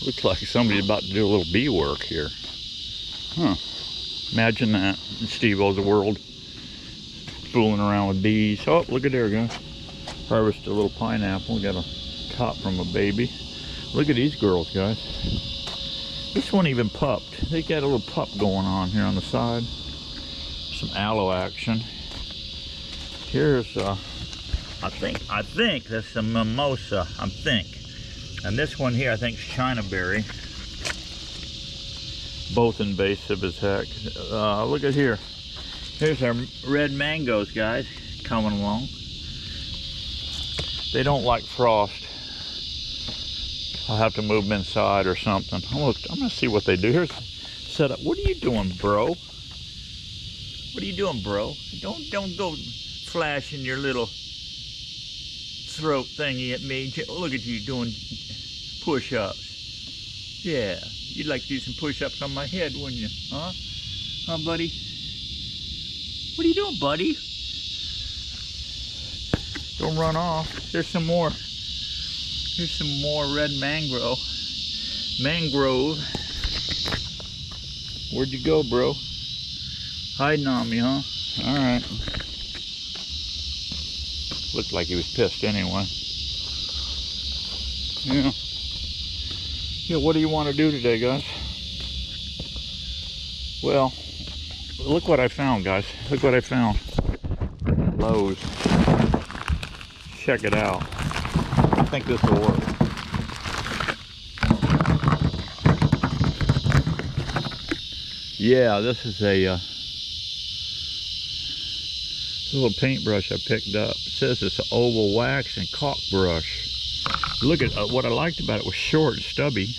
Looks like somebody's about to do a little bee work here. Huh. Imagine that in Steve-O's world. Fooling around with bees. Oh, look at there, guys. Harvest a little pineapple. Got a top from a baby. Look at these girls, guys. This one even pupped. They got a little pup going on here on the side. Some aloe action. Here's I think that's a mimosa, I think. And this one here I think is China berry. Both invasive as heck. Look at here. Here's our red mangoes, guys, coming along. They don't like frost. I'll have to move them inside or something. I'm gonna see what they do. Here's set up. What are you doing, bro? What are you doing, bro? Don't go flashing your little throat thingy at me. Look at you doing push-ups. Yeah, you'd like to do some push-ups on my head, wouldn't you? Huh? Huh, buddy? What are you doing, buddy? Don't run off. There's some more. Here's some more red mangrove. Where'd you go, bro? Hiding on me, huh? All right. Looked like he was pissed anyway. Yeah. Yeah, what do you want to do today, guys? Well, look what I found, guys. Look what I found. Lowe's. Check it out. I think this will work. Yeah, this is a little paintbrush I picked up. It says it's an oval wax and caulk brush. Look at what I liked about it was short and stubby.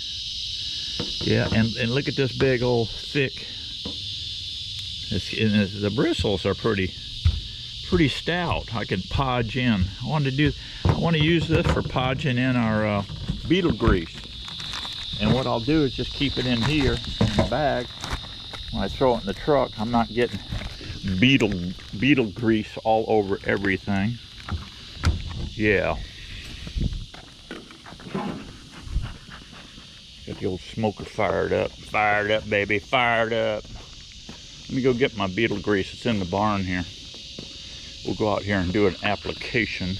Yeah, and look at this big old thick. The bristles are pretty stout. I can podge in. I want to use this for podging in our beetle grease. And what I'll do is just keep it in here in the bag. When I throw it in the truck, I'm not getting beetle grease all over everything. Yeah. Got the old smoker fired up. Fired up, baby. Fired up. Let me go get my beetle grease. It's in the barn here. We'll go out here and do an application.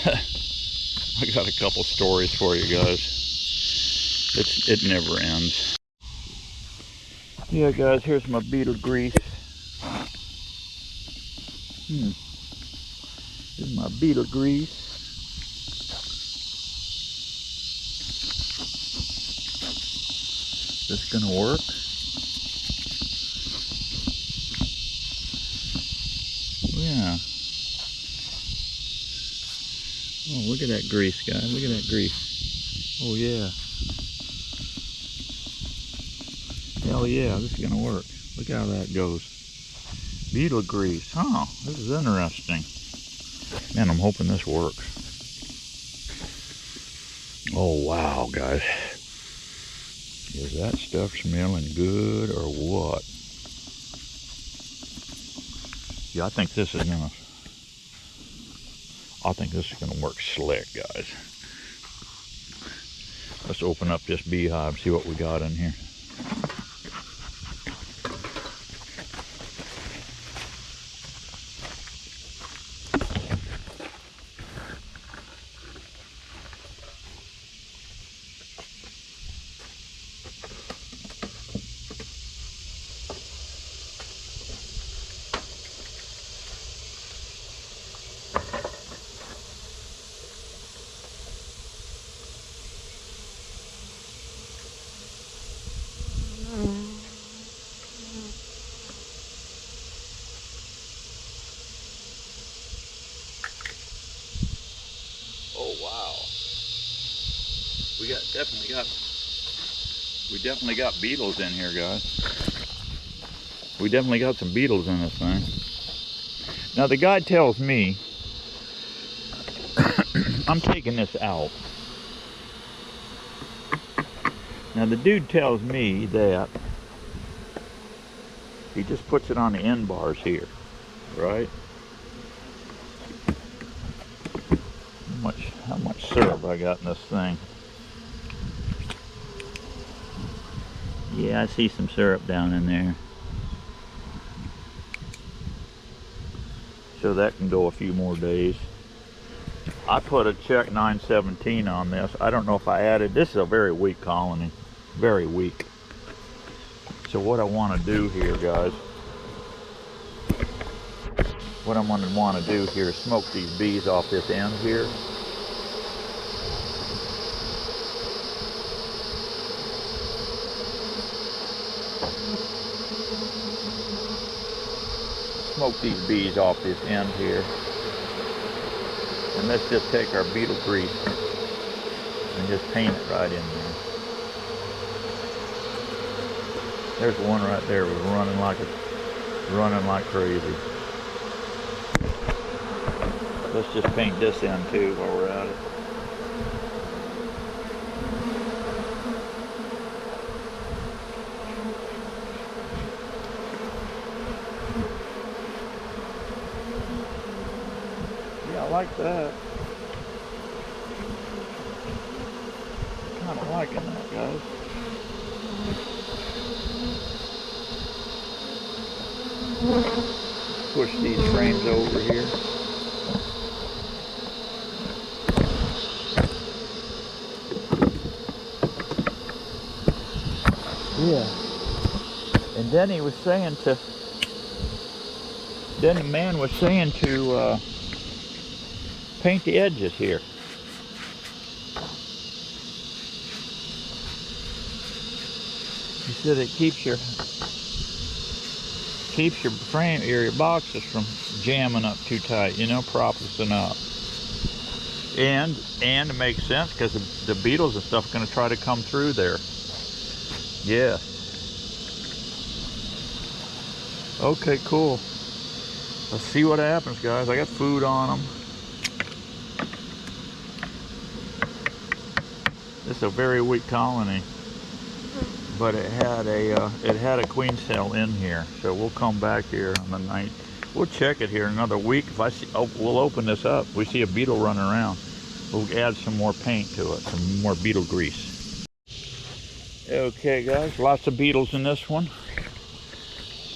I got a couple stories for you guys. It never ends. Yeah, guys, here's my beetle grease. Here's my beetle grease. This gonna work? Yeah. Oh, look at that grease, guys. Look at that grease. Oh, yeah. Hell yeah, this is gonna work. Look how that goes. Beetle grease. Huh, this is interesting. Man, I'm hoping this works. Oh, wow, guys. Is that stuff smelling good or what? Yeah, I think this is gonna work slick, guys. Let's open up this beehive, see what we got in here. We definitely got beetles in here, guys. We definitely got some beetles in this thing. Now the guy tells me I'm taking this out. Now the dude tells me that he just puts it on the end bars here, right? How much syrup I got in this thing? Yeah, I see some syrup down in there. So that can go a few more days. I put a check 917 on this. I don't know if I added, this is a very weak colony. Very weak. So what I want to do here, guys, what I'm going to want to do here is smoke these bees off this end here. Smoke these bees off this end here. And let's just take our beetle grease and just paint it right in there. There's one right there was running like crazy. Let's just paint this end too while we're at it. Yeah, I like that. Kind of liking that, guys. Push these frames over here. Yeah. And then he was saying to, then the man was saying to paint the edges here. He said it keeps your frame, your boxes from jamming up too tight, you know, propping up. And it makes sense because the beetles and stuff are going to try to come through there. Yeah. Okay, cool. Let's see what happens, guys. I got food on them. This is a very weak colony, but it had a queen cell in here. So we'll come back here on the night. We'll check it here another week. If I see, oh, we'll open this up. We see a beetle running around. We'll add some more paint to it, some more beetle grease. Okay, guys, lots of beetles in this one.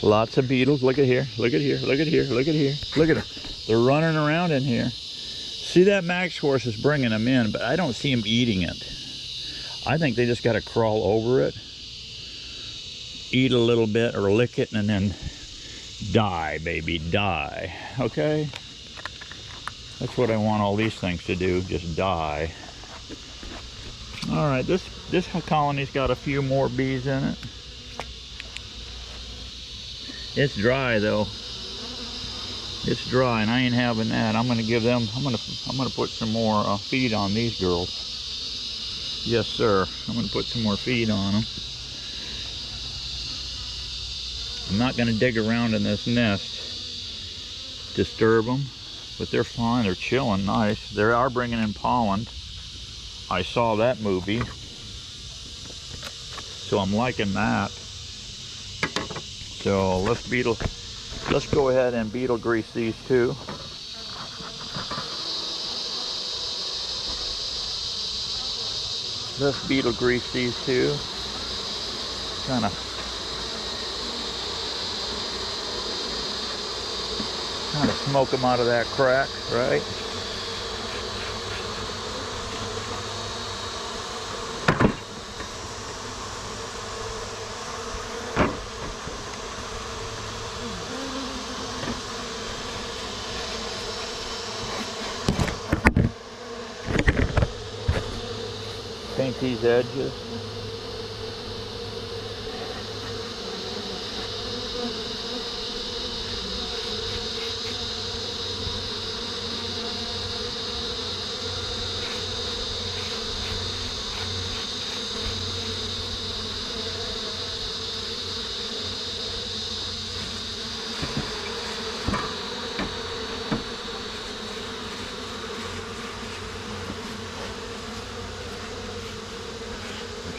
Lots of beetles. Look at here. Look at here. Look at here. Look at here. Look at them. They're running around in here. See, that Max horse is bringing them in, but I don't see them eating it. I think they just got to crawl over it, eat a little bit or lick it, and then die, baby, die. Okay? That's what I want all these things to do, just die. All right, this colony's got a few more bees in it. It's dry though. It's dry, and I ain't having that. I'm gonna give them. I'm gonna put some more feed on these girls. Yes, sir. I'm gonna put some more feed on them. I'm not gonna dig around in this nest, disturb them, but they're fine. They're chilling nice. They are bringing in pollen. I saw that movie, so I'm liking that. So let's go ahead and beetle grease these two. Let's beetle grease these two. Kind of smoke them out of that crack, right? Paint these edges.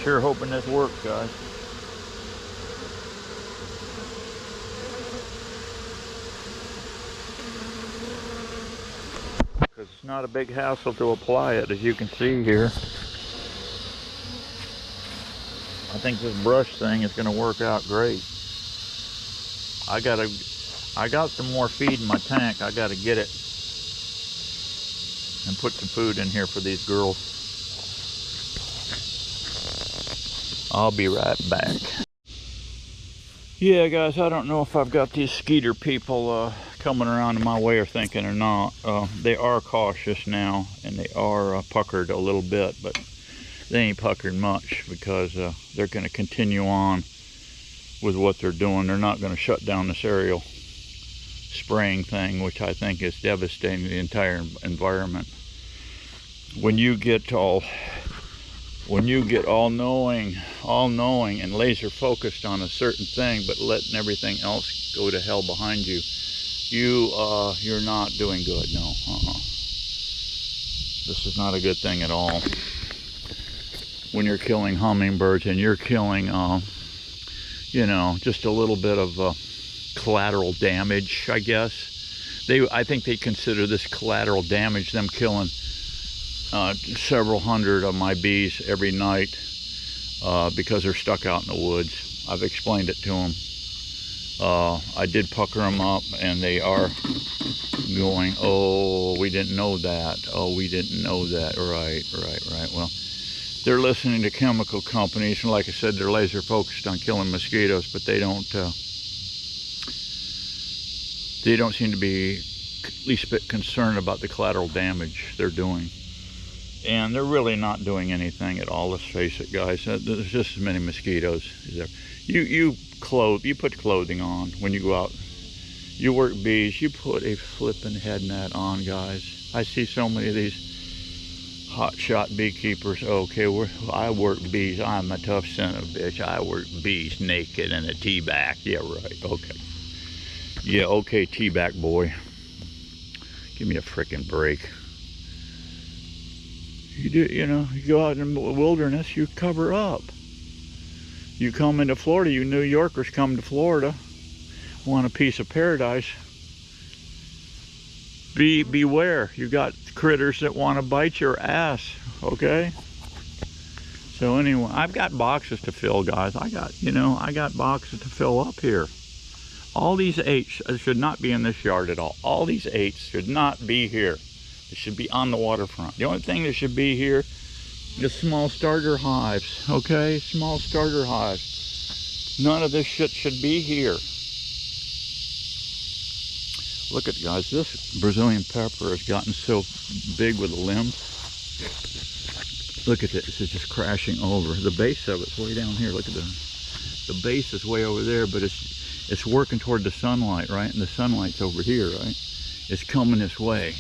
Sure hoping this works, guys. Because it's not a big hassle to apply it, as you can see here. I think this brush thing is gonna work out great. I got some more feed in my tank. I gotta get it and put some food in here for these girls. I'll be right back. Yeah, guys, I don't know if I've got these skeeter people coming around in my way or thinking or not. They are cautious now, and they are puckered a little bit, but they ain't puckered much because they're going to continue on with what they're doing. They're not going to shut down this aerial spraying thing, which I think is devastating to the entire environment. When you get all knowing and laser focused on a certain thing, but letting everything else go to hell behind you, you're not doing good. No, this is not a good thing at all. When you're killing hummingbirds and you're killing, you know, just a little bit of collateral damage, I guess. I think they consider this collateral damage, them killing several hundred of my bees every night because they're stuck out in the woods. I've explained it to them. I did pucker them up, and they are going, oh, we didn't know that. Oh, we didn't know that. Right. Well, they're listening to chemical companies, and like I said, they're laser focused on killing mosquitoes, but they don't seem to be least bit concerned about the collateral damage they're doing. And they're really not doing anything at all, let's face it, guys. There's just as many mosquitoes as there. You put clothing on when you go out. You work bees, you put a flippin' head net on, guys. I see so many of these hotshot beekeepers. Okay, I work bees. I'm a tough son of a bitch. I work bees naked in a tea bag. Yeah, right. Okay. Yeah, okay, tea bag boy. Give me a frickin' break. You know, you go out in the wilderness, you cover up. You come into Florida, you New Yorkers come to Florida, want a piece of paradise. Beware, you got critters that want to bite your ass, okay? So anyway, I've got boxes to fill, guys. I got boxes to fill up here. All these 8s should not be in this yard at all. All these 8s should not be here. It should be on the waterfront. The only thing that should be here is small starter hives, okay? Small starter hives. None of this shit should be here. Look at, guys, this Brazilian pepper has gotten so big with the limbs. Look at this, it's just crashing over. The base of it's way down here. Look at the base is way over there, but it's working toward the sunlight, right? And the sunlight's over here, right? It's coming this way.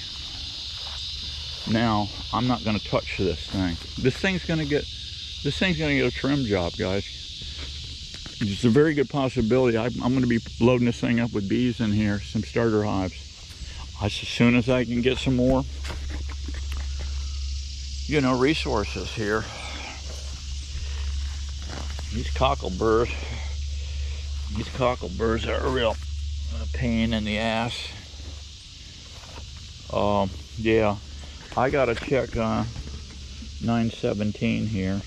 Now, I'm not going to touch this thing. This thing's going to get a trim job, guys. It's a very good possibility. I'm going to be loading this thing up with bees in here, some starter hives. As soon as I can get some more, you know, resources here. These cockleburs are a real pain in the ass. Yeah. I gotta check 917 here.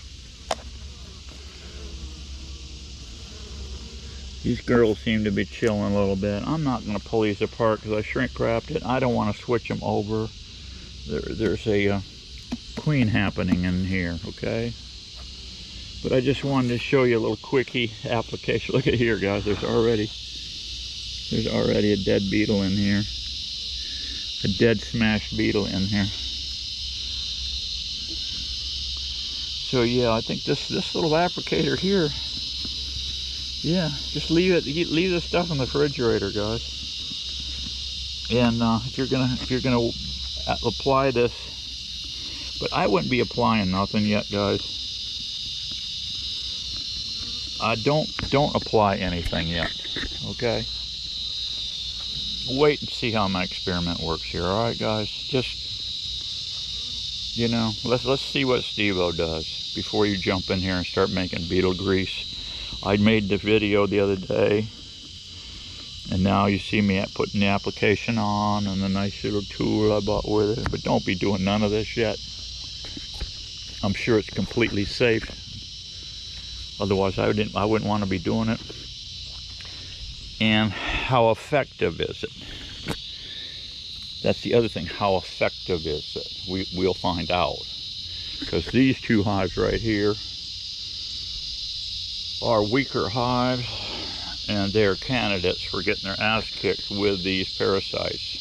These girls seem to be chilling a little bit. I'm not gonna pull these apart because I shrink wrapped it. I don't want to switch them over. There's a queen happening in here, okay? But I just wanted to show you a little quickie application. Look at here, guys. There's already a dead beetle in here. A dead smashed beetle in here. So yeah, I think this little applicator here, yeah, just leave this stuff in the refrigerator, guys. And if you're gonna apply this, but I wouldn't be applying nothing yet, guys. Don't apply anything yet, okay? Wait and see how my experiment works here. All right, guys, just, you know, let's see what Steve-O does before you jump in here and start making beetle grease. I made the video the other day, and now you see me putting the application on and the nice little tool I bought with it. But don't be doing none of this yet. I'm sure it's completely safe. Otherwise, I wouldn't want to be doing it. And how effective is it? That's the other thing. How effective is it? We'll find out. Because these two hives right here are weaker hives, and they're candidates for getting their ass kicked with these parasites.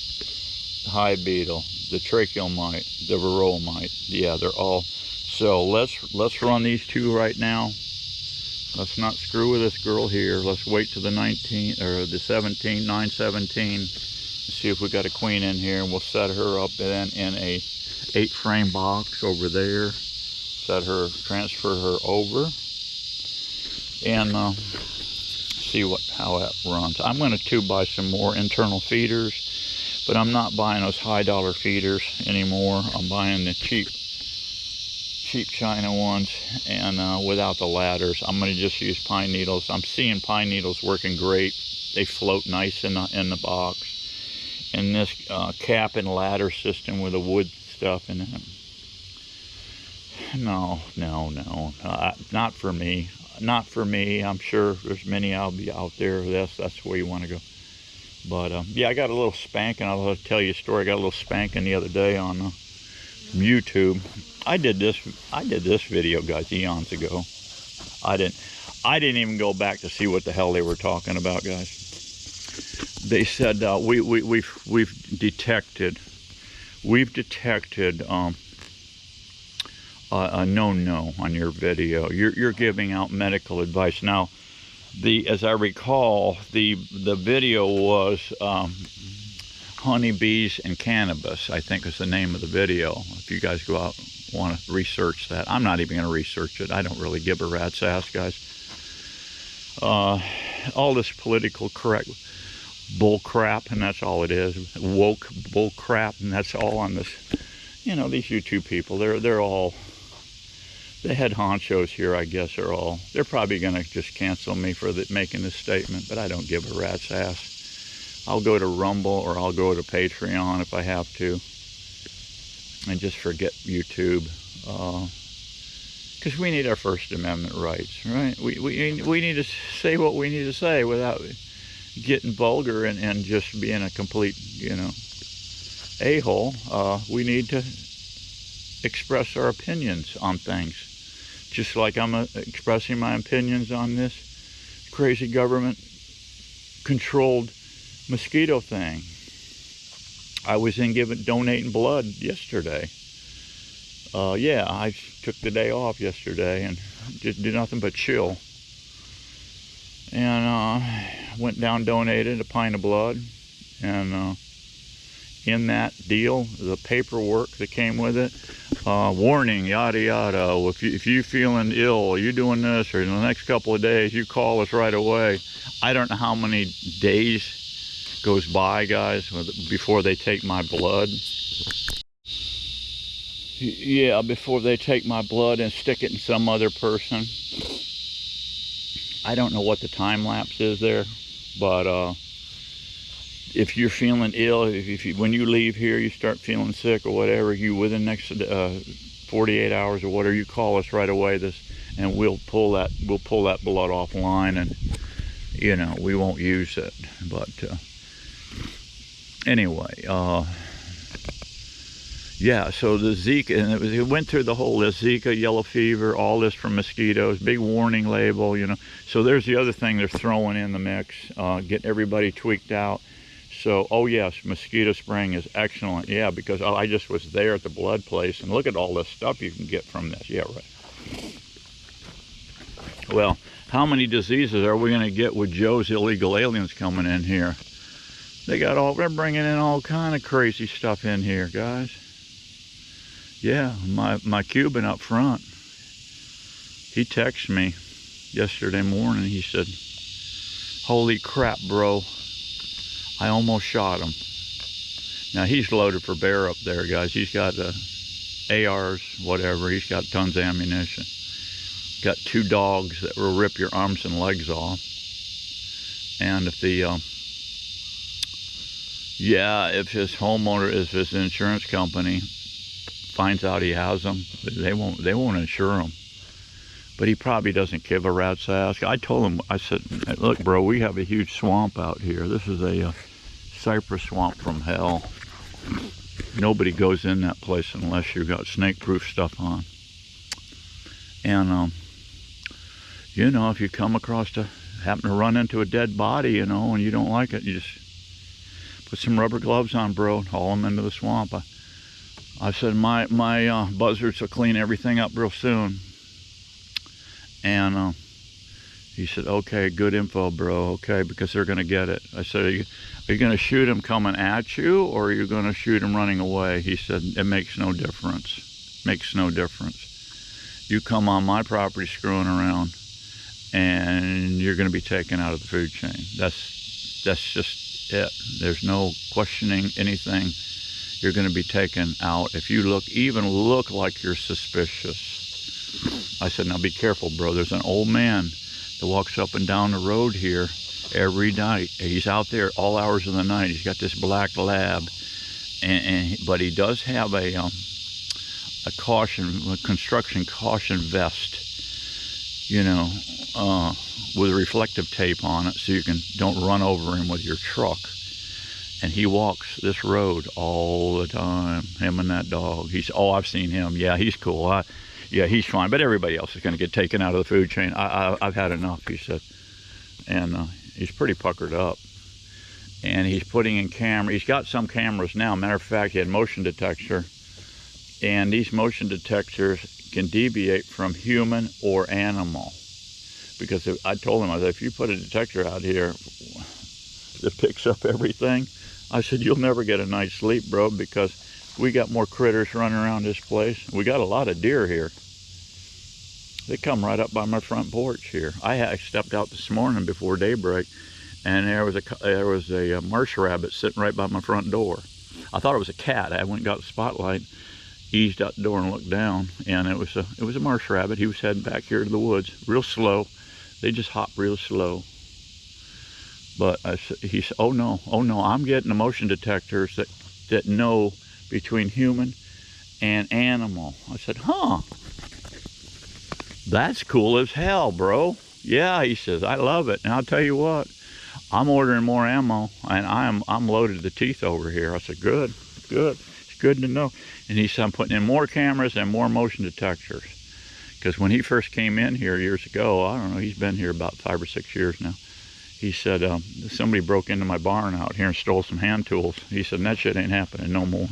The hive beetle, the tracheal mite, the varroa mite. Yeah, they're all. So let's run these two right now. Let's not screw with this girl here. Let's wait till the 19th or the 17th, 9/17. See if we got a queen in here, and we'll set her up then in a 8-frame box over there. Transfer her over, and see how that runs. I'm going to buy some more internal feeders, but I'm not buying those high-dollar feeders anymore. I'm buying the cheap China ones, and without the ladders. I'm going to just use pine needles. I'm seeing pine needles working great. They float nice in the box. And this cap and ladder system with the wood stuff in it. No, not for me. Not for me. I'm sure there's many out there. That's the way you want to go. But yeah, I got a little spanking. I'll tell you a story. I got a little spanking the other day on YouTube. I did this video, guys, eons ago. I didn't even go back to see what the hell they were talking about, guys. They said we've detected a no on your video. You're giving out medical advice. Now, as I recall, the video was honeybees and cannabis, I think is the name of the video. If you guys go out want to research that, I'm not even going to research it. I don't really give a rat's ass, guys. All this political correct bull crap, and that's all it is. Woke bull crap, and that's all on this. You know, these YouTube people, they're all the head honchos here, I guess, they're probably going to just cancel me for making this statement, but I don't give a rat's ass. I'll go to Rumble or I'll go to Patreon if I have to, and just forget YouTube, because we need our First Amendment rights, right? We need to say what we need to say without getting vulgar and just being a complete, a-hole. We need to express our opinions on things, just like I'm expressing my opinions on this crazy government-controlled mosquito thing. I was donating blood yesterday. Yeah, I took the day off yesterday and just did nothing but chill. And went down, donated a pint of blood, and in that deal, the paperwork that came with it, warning, yada yada. If you feeling ill, you're doing this, or in the next couple of days, you call us right away. I don't know how many days goes by, guys, before they take my blood. Yeah, before they take my blood and stick it in some other person. I don't know what the time lapse is there, but if you're feeling ill, when you leave here, you start feeling sick or whatever, within the next 48 hours or whatever, you call us right away. And we'll pull that blood offline, and we won't use it. But anyway, yeah. So the Zika, and it went through the whole list: Zika, yellow fever, all this from mosquitoes. Big warning label, So there's the other thing they're throwing in the mix, getting everybody tweaked out. So, oh yes, mosquito spraying is excellent. Yeah, because I just was there at the blood place, and look at all this stuff you can get from this. Yeah, right. Well, how many diseases are we going to get with Joe's illegal aliens coming in here? They're bringing in all kind of crazy stuff in here, guys. Yeah, my Cuban up front, he texted me yesterday morning. He said, "Holy crap, bro, I almost shot him." Now, he's loaded for bear up there, guys. He's got ARs, whatever. He's got tons of ammunition. Got 2 dogs that will rip your arms and legs off. And if if his insurance company finds out he has them, they won't insure him. But he probably doesn't give a rat's ass. I told him, I said, look, bro, we have a huge swamp out here. This is a cypress swamp from hell. Nobody goes in that place unless you've got snake-proof stuff on. And, you know, if you come across happen to run into a dead body, you know, and you don't like it, you just put some rubber gloves on, bro, and haul them into the swamp. I said, my buzzards will clean everything up real soon. And he said, okay, good info, bro, okay, because they're going to get it. I said, are you going to shoot them coming at you, or are you going to shoot them running away? He said, it makes no difference. Makes no difference. You come on my property screwing around, and you're going to be taken out of the food chain. That's just it. There's no questioning anything. You're going to be taken out if you even look like you're suspicious. I said, now be careful, bro. There's an old man that walks up and down the road here every night. He's out there all hours of the night. He's got this black lab, but he does have a construction caution vest, you know, with reflective tape on it, so you don't run over him with your truck. And he walks this road all the time, him and that dog. I've seen him. Yeah, he's cool. Yeah, he's fine, but everybody else is going to get taken out of the food chain. I've had enough, he said. And he's pretty puckered up. And he's putting in camera. He's got some cameras now. Matter of fact, he had motion detector. And these motion detectors can deviate from human or animal. Because I told him, I said, if you put a detector out here that picks up everything, I said, you'll never get a night's sleep, bro, because we got more critters running around this place. We got a lot of deer here. They come right up by my front porch here. I stepped out this morning before daybreak, and there was a marsh rabbit sitting right by my front door. I thought it was a cat. I went and got the spotlight, eased out the door and looked down, and it was a marsh rabbit. He was heading back here to the woods, real slow. They just hop real slow. But he said, oh no, I'm getting the motion detectors that know between human and animal. I said, huh, that's cool as hell, bro. Yeah, he says, I love it. And I'll tell you what, I'm ordering more ammo, and I'm loaded to the teeth over here. I said, good. It's good to know. And he said, I'm putting in more cameras and more motion detectors. Because when he first came in here years ago, I don't know, he's been here about 5 or 6 years now. He said, somebody broke into my barn out here and stole some hand tools. He said, that shit ain't happening no more.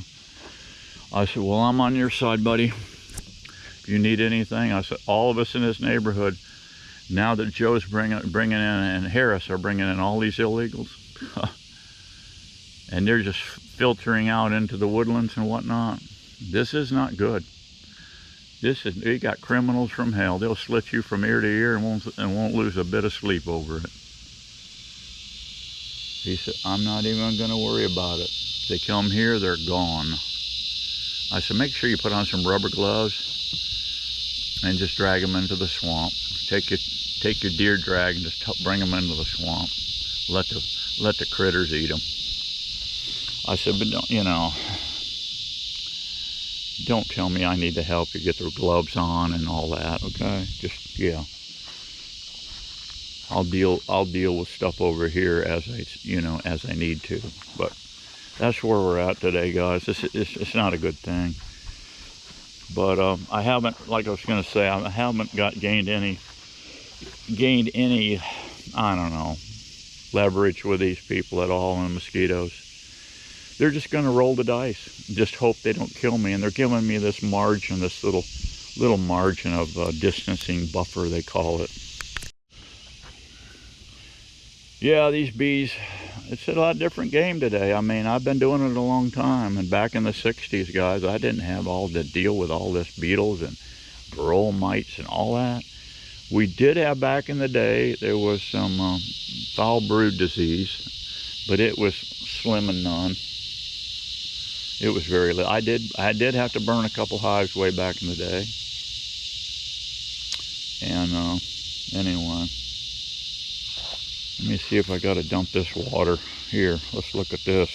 I said, well, I'm on your side, buddy. If you need anything, I said, all of us in this neighborhood, now that Joe's bringing in, and Harris are bringing in all these illegals, and they're just filtering out into the woodlands and whatnot. This is not good. You got criminals from hell. They'll slit you from ear to ear and won't lose a bit of sleep over it. He said, I'm not even going to worry about it. If they come here, they're gone. I said, make sure you put on some rubber gloves and just drag them into the swamp. Take your deer drag and just bring them into the swamp. Let the critters eat them. I said, but don't, you know, don't tell me I need to help you get the gloves on and all that, okay? Just, yeah. I'll deal with stuff over here as I need to. But that's where we're at today, guys. It's not a good thing. But I haven't, like I was going to say, I haven't gained any, I don't know, leverage with these people at all on the mosquitoes. They're just going to roll the dice, just hope they don't kill me. And they're giving me this margin, this little margin of distancing buffer, they call it. Yeah, these bees, it's a lot different game today. I mean, I've been doing it a long time, and back in the 60s, guys, I didn't have all to deal with all this beetles and varroa mites and all that. We did have back in the day, there was some foul brood disease, but it was slim and none. It was very little. I did have to burn a couple hives way back in the day. And anyway, let me see if I got to dump this water. Here, let's look at this.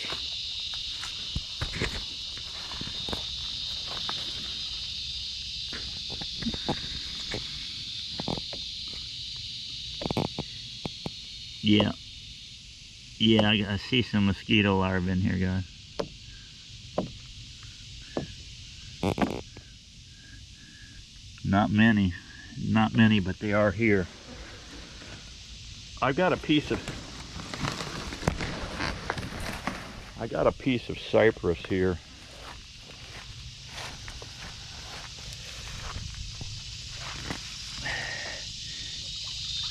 Yeah. Yeah, I see some mosquito larvae in here, guys. Not many, but they are here. I've got a piece of cypress here.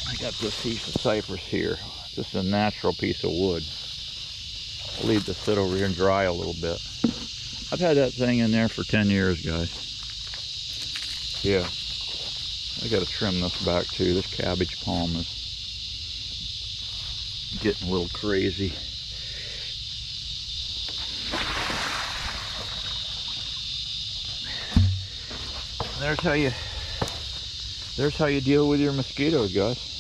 I got this piece of cypress here. This is a natural piece of wood. I'll leave this sit over here and dry a little bit. I've had that thing in there for 10 years, guys. Yeah. I gotta trim this back too. This cabbage palm is getting a little crazy. There's how you deal with your mosquitoes, guys.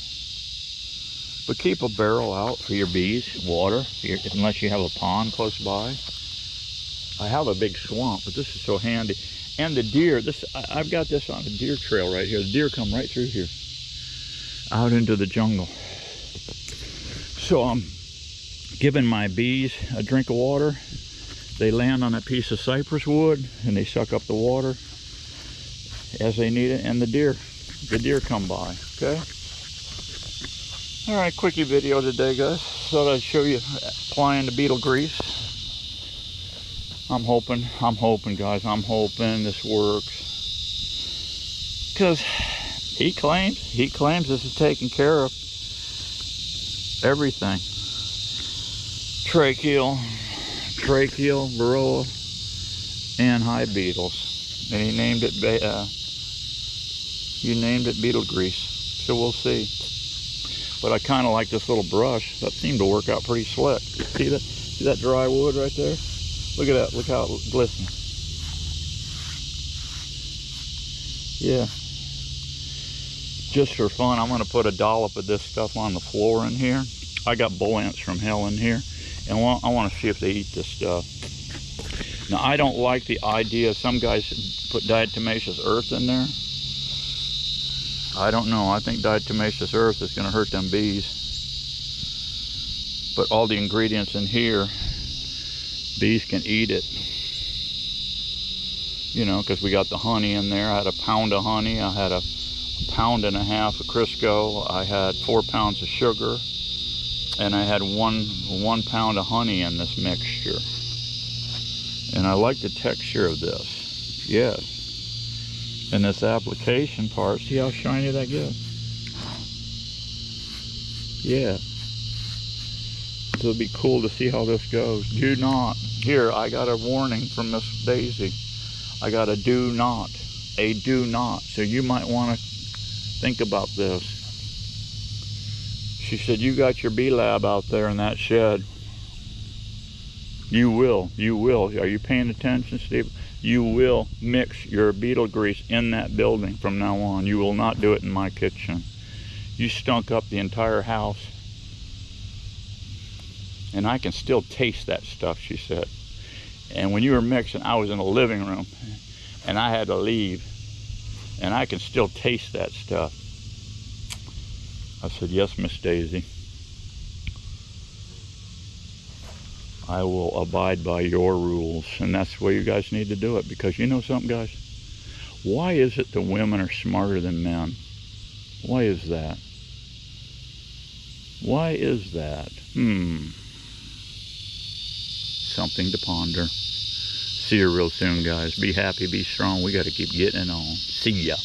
But keep a barrel out for your bees, water, unless you have a pond close by. I have a big swamp, but this is so handy. And the deer, I've got this on a deer trail right here. The deer come right through here, out into the jungle. So I'm giving my bees a drink of water. They land on a piece of cypress wood and they suck up the water as they need it, and the deer come by. Okay. All right, quickie video today, guys. Thought I'd show you applying the beetle grease. I'm hoping, guys. I'm hoping this works, because he claims this is taking care of everything. Tracheal, varroa, and hive beetles, and he named it beetle grease. So we'll see. But I kind of like this little brush. That seemed to work out pretty slick. See that? See that dry wood right there? Look at that. Look how it glistens. Yeah. Just for fun, I'm going to put a dollop of this stuff on the floor in here. I got bull ants from hell in here, and I want to see if they eat this stuff. Now, I don't like the idea. Some guys put diatomaceous earth in there. I don't know. I think diatomaceous earth is going to hurt them bees. But all the ingredients in here, bees can eat it. You know, because we got the honey in there. I had a pound of honey. I had a pound and a half of Crisco. I had 4 pounds of sugar. And I had one pound of honey in this mixture. And I like the texture of this. Yes. And this application part, see how shiny that gets? Yeah. So it'll be cool to see how this goes. Do not. Here, I got a warning from Miss Daisy. I got a do not. A do not. So you might want to think about this. She said, you got your bee lab out there in that shed. You will. Are you paying attention, Steve? You will mix your beetle grease in that building from now on. You will not do it in my kitchen. You stunk up the entire house. And I can still taste that stuff, she said. And when you were mixing, I was in the living room and I had to leave. And I can still taste that stuff. I said, yes, Miss Daisy. I will abide by your rules. And that's the way you guys need to do it. Because you know something, guys? Why is it that women are smarter than men? Why is that? Why is that? Something to ponder. See you real soon, guys. Be happy, be strong. We got to keep getting it on. See ya.